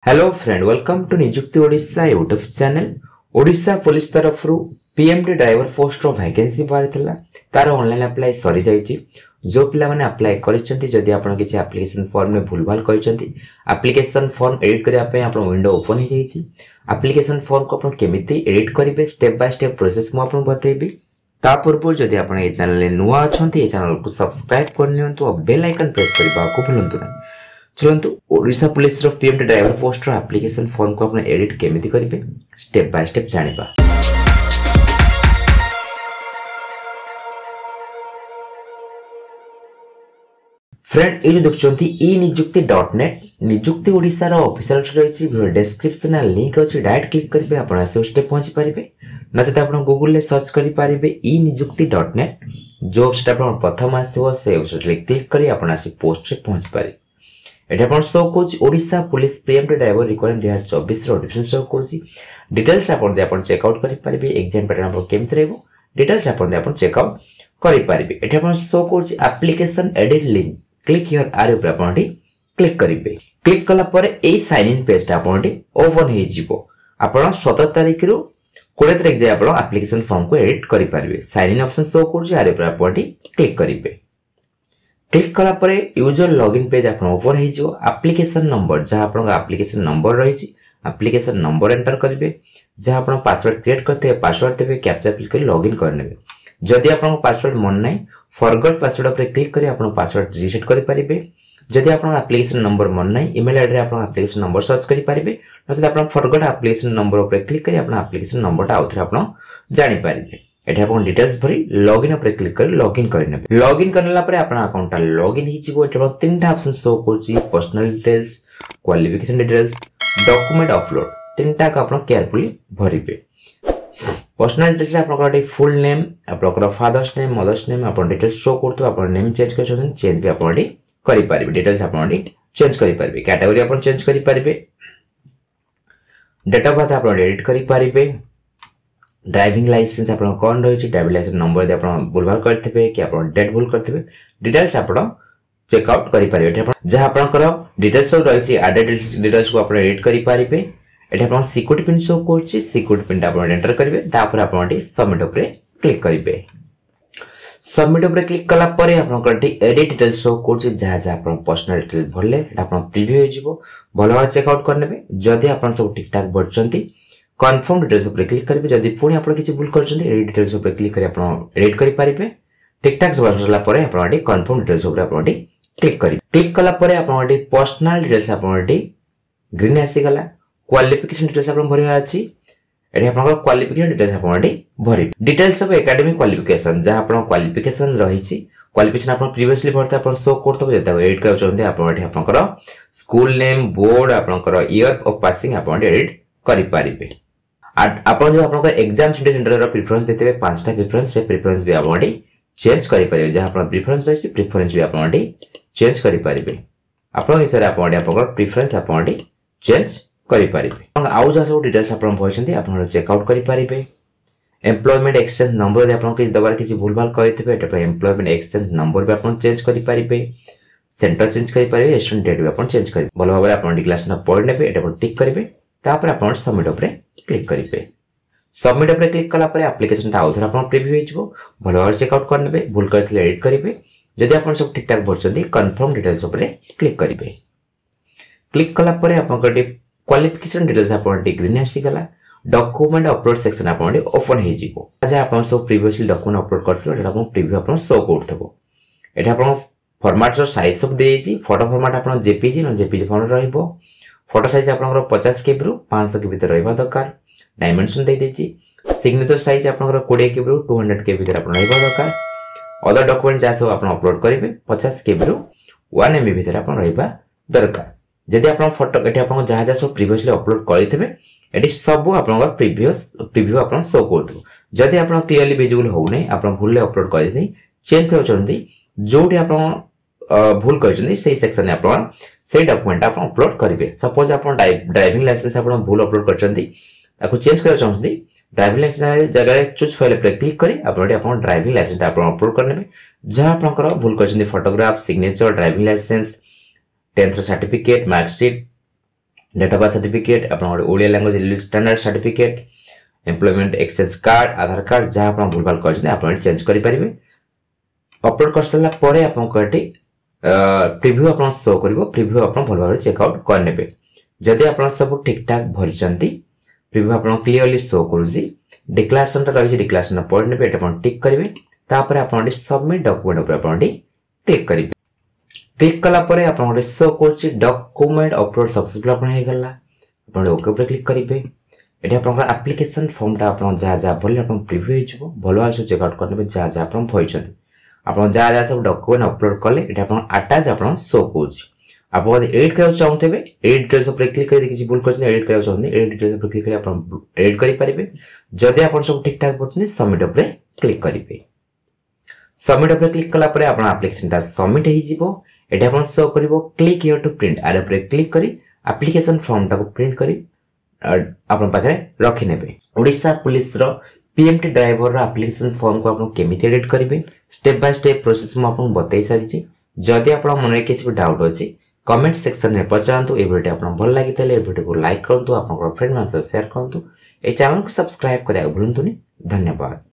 Hello friend, welcome to Niyukti Odisha YouTube channel. Odisha police तरफ PMD driver post vacancy बाहर तार online apply सरी जाइए। जो पिला माने अप्लाई करिसेंती जदि आपण किछि एप्लिकेशन फॉर्म में भूलभाल करिसेंती एप्लिकेशन फॉर्म एडिट करिया पे आपण विंडो ओपन हो जाइए। एप्लिकेशन फॉर्म को आपण केमिति एडिट करिवे स्टेप बाय स्टेप प्रोसेस मु आपण बतैबी। ता पूर्व जदि आपण ए चैनल नुआ अछंती ए चैनल को सब्सक्राइब करनियंतु और बेल आइकन प्रेस करबा को भूलंतु नहीं। चलतु Odisha police PMD driver post application form को अपने एडिट केमिति करिवे स्टेप बाय स्टेप जानिबा। फ्रेंड ये जो देखुंती ई निजुक्ति.net निजुक्ति ओडिशा रो ऑफिशियल रही वीडियो डिस्क्रिप्शन में लिंक अच्छी डायरेक्ट क्लिक करेंगे आप स्टेप पहुंची पारे नचेत आप गूगल ले सर्च करि पारिबे ई निजुक्ति.net जो वेबसाइट आप प्रथम आसीबो से वेबसाइट क्लिक करी आप पोस्ट से पहुंच पारे। एटा अपन शो कोच Odisha police PMD driver recruitment 2024 रो नोटिफिकेशन शो कोच डिटेल्स आपण चेक आउट करि पारिबे। एग्जाम पैटर्न आपण केमते रहबो डिटेल्स आपण चेक आउट करि पारिबे। एटा अपन शो कोच application edit link click here आर ऊपर आपण क्लिक करिवे। क्लिक कला परे ए साइन इन पेज आपण ओपन हे जिवो। आपण 17 तारिख रो 20 तारिख जे आपण एप्लिकेशन फॉर्म को एडिट करि पारिबे। साइन इन ऑप्शन शो कोच आर ऊपर आपण क्लिक करिवे। क्लिक कला परे यूजर लॉगिन पेज आपण ओपन हे जिवो। एप्लिकेशन नंबर जहां आपण एप्लिकेशन नंबर रही छि एप्लिकेशन नंबर एंटर करिवे। जहां आपण पासवर्ड क्रिएट करते पासवर्ड देबे कैप्चा फिल कर लॉगिन करनेबे। जदि आपण पासवर्ड मन नै फॉरगॉट पासवर्ड पर क्लिक करी आपण पासवर्ड रीसेट करि पारिबे। जदि आपण एप्लिकेशन नंबर मन नै ईमेल आईडी रे आपण एप्लिकेशन नंबर सर्च करि पारिबे। नसे आपण फॉरगॉट एप्लिकेशन नंबर पर क्लिक करी आपण एप्लिकेशन नंबरटा आउथरे आपण जानि पारिबे। एटा आपण डिटेल्स भरी लॉगिन पर क्लिक कर लॉगिन करनेबे। लॉगिन करला परे आपण अकाउंट लॉगिन हि छिबो। एटा तीनटा ऑप्शन शो करछि personal details qualification details document upload तीनटा का आपण केयरफुली भरिबे। पर्सनल डिटेल्स आपण फुल नेम आपण फादर्स नेम मदर्स नेम आपण डिटेल्स शो करतो। आपण नेम चेंज कर छन चेंज भी आपण करि पारिबे। डिटेल्स आपण चेंज करि पारिबे। कैटेगरी आपण चेंज करि पारिबे। डेट ऑफ बर्थ आपण एडिट करि पारिबे। ड्राइविंग लाइसेंस आपण कोन रही छि ड्राइविंग लाइसेंस नंबर दे आपण भूलभाल करथिबे कि आपण डेट भूल करथिबे डिटेल्स आपण चेक आउट करि पारिबे। एटा जहां आपनकर डिटेल्स सब रही छि एडेड डिटेल्स को आपण एडिट करि पारिबे। एटा आपण सिक्योरिटी पिन शो करछि सिक्योरिटी पिन आपण एंटर करिवे। तापर आपण सबमिट ऊपर क्लिक करिवे। सबमिट ऊपर क्लिक कला परे आपनकर एडिट डिटेल्स शो करछि जहां जहां आपण पर्सनल डिटेल्स भरले एटा आपण प्रीव्यू हो जिवो। भलो चेक आउट करनेबे। जदि आपण सब ठीक ठाक भरचंती कन्फर्म डिटेल्स ऊपर क्लिक करिवे। जदि पुणी आपण किछि भूल करचंती एडिट डिटेल्स ऊपर क्लिक करी आपण एडिट करि पारिबे। ठीक ठाक सब भरला परे आपण कन्फर्म डिटेल्स ऊपर आपण क्लिक करिवे। क्लिक कला परे आपण पर्सनल डिटेल्स आपण ग्रीन आसी गला। क्वालिफिकेशन डिटेल्स आपण भरिया अछि एठी आपण क्वालिफिकेशन डिटेल्स आपण भरि डिटेल्स ऑफ एकेडमिक क्वालिफिकेशन जहां आपण क्वालिफिकेशन रही छि क्वालिफिकेशन आपण प्रीवियसली भरता आपण शो करतो जता एडिट कर चंते आपण एठी आपण स्कूल नेम बोर्ड आपण ईयर ऑफ पासिंग आपण एडिट करि पारिबे। आपण जो आपण एग्जाम सेंटर रो प्रेफरेंस देतेबे पांचटा प्रेफरेंस से प्रेफरेंस भी आपण चेंज करि पारिबे। जहां आपण प्रेफरेंस रही छि प्रेफरेंस भी आपण चेंज करि पारिबे। आपण हिसाब आपण प्रेफरेंस आपण चेंज करि पारिबे। आउ जा सब डिटेल्स आपण भइसंती आपण चेक आउट करि पारिबे। एम्प्लॉयमेंट एक्सचेंज नंबर दे आपण किछ दबार किछ भूलभाल करिथिबे एटा एम्प्लॉयमेंट एक्सचेंज नंबर भी आपण चेंज करि पारिबे। सेंटर चेंज करि पारिबे। स्टूडेंट डेट भी आपण चेंज करि भलो भाबरे आपण क्लास न पढ नेबे एटा आपण टिक करिवे। तापर आपण सबमिट ऊपर क्लिक करिवे। सबमिट ऊपर क्लिक कला परे एप्लिकेशन ता आउथर आपण प्रीव्यू हो जिवो। भलो भाबरे चेक आउट करनेबे। भूल करथिले एडिट करिवे। जदि आपण सब ठीक ठाक भरचंती कन्फर्म डिटेल्स ऊपर क्लिक करिवे। क्लिक कला परे आपण क्वालिफिकेशन डिटेल्स आपण ग्रीन आसी गला। डॉक्यूमेंट अपलोड सेक्शन आपण ओपन हे जिवो। जे आपण सब प्रीवियसली डॉक्यूमेंट अपलोड करथिलो एटा आपण प्रीव्यू आपण शो करथबो। एटा आपण फॉर्मेट रो साइज सब देछि फोटो फॉर्मेट आपण जेपीजी न जेपीजी फॉर्मेट रहइबो। फोटो साइज आपनकर 50 केबी रु 500 केबी भीतर रहबा दरकार। डायमेंशन दे देछि। सिग्नेचर साइज आपनकर 20 केबी रु 200 केबी भीतर आपण रहबा दरकार। अदर डॉक्यूमेंट जा सब आपण अपलोड करिवे 50 केबी रु 1 एमबी भीतर आपण रहबा दरकार। जदि आपण फोटो एठी आपण जहा जा सब प्रीवियसली अपलोड करिथिबे एठी सब आपनकर प्रीव्यू आपण शो करथु। जदि आपण क्लियरली विजिबल हो नै आपण भूलले अपलोड करिथि चेंज कर चंती जोठी आपण भूल करछनी सेही सेक्शन में आपण सेही डॉक्यूमेंट आपण अपलोड करिवे। सपोज आपण ड्राइविंग लाइसेंस आपण भूल अपलोड करछंती ताको चेंज कर चंती ड्राइविंग लाइसेंस जगह चूज फाइल पर क्लिक करी आपण ड्राइविंग लाइसेंस आपण अपलोड करनेबे। जहां आपनकर भूल करछनी photograph signature driving licence 10th certificate marksheet date of birth certificate आपन Odia language English standard certificate employment exchange card Aadhaar card जहाँ आप भूलभाल कर आप चेंज करेंगे अपलोड कर सारा पर आपको प्रिव्यू आप शो कर प्रिव्यू आप भल भाव चेकआउट करने जदि आप सब ठीक ठाक भरी प्रिव्यू आप क्लीयरली शो करुँची डिक्लेरेशन रही डिक्लेरेशन पढ़ने टिक करेंगे तापर आप सबमिट डॉक्यूमेंट आप क्लिक करेंगे क्लिक कलापर आप शो कर डॉक्यूमेंट अपलोड सक्सेसफुल होगा आप ओके पर क्लिक करेंगे ये आप एप्लिकेशन फॉर्मटा आप जहाँ जहाँ भरले आप प्रिव्यू हो भल भाव सब चेकआउट करेंगे जहाँ जहाँ आप भरी आप जहाँ जहाँ सब डॉक्यूमेंट अपलोड कले ये आटाच आप शो कर आप एडिट करना चाहते हैं एडिट डिटेल्स क्लिक कर किसी भूल कर एडिट करना चाहते हैं एडिट डिटेल्स क्लिक कर एडिट करेंगे जदि आप सब ठीक ठाक पड़ते सबमिट उपर क्लिक करेंगे सबमिट उपर क्लिक कलापर आप एप्लिकेशन सबमिट हो ये आप शो कर क्लिक हियर टू प्रिंट आर उपर क्लिक कर एप्लिकेशन फॉर्म टाक प्रिंट कर पाखे रखिने ओडिशा पुलिस रो पीएमटी ड्राइवर एप्लिकेशन फॉर्म को आप केमिति एडिट करेंगे स्टेप बाय स्टेप प्रोसेस मुझे बतई सारी जदि आप मन में किसी भी डाउट अच्छी कमेंट सेक्शन में पचारतु ये वीडियो आपको भल लगी वीडियो को लाइक करूँ आप फ्रेंड मान शेयर करूँ ये चैनल को सब्सक्राइब करा भूलुनी धन्यवाद।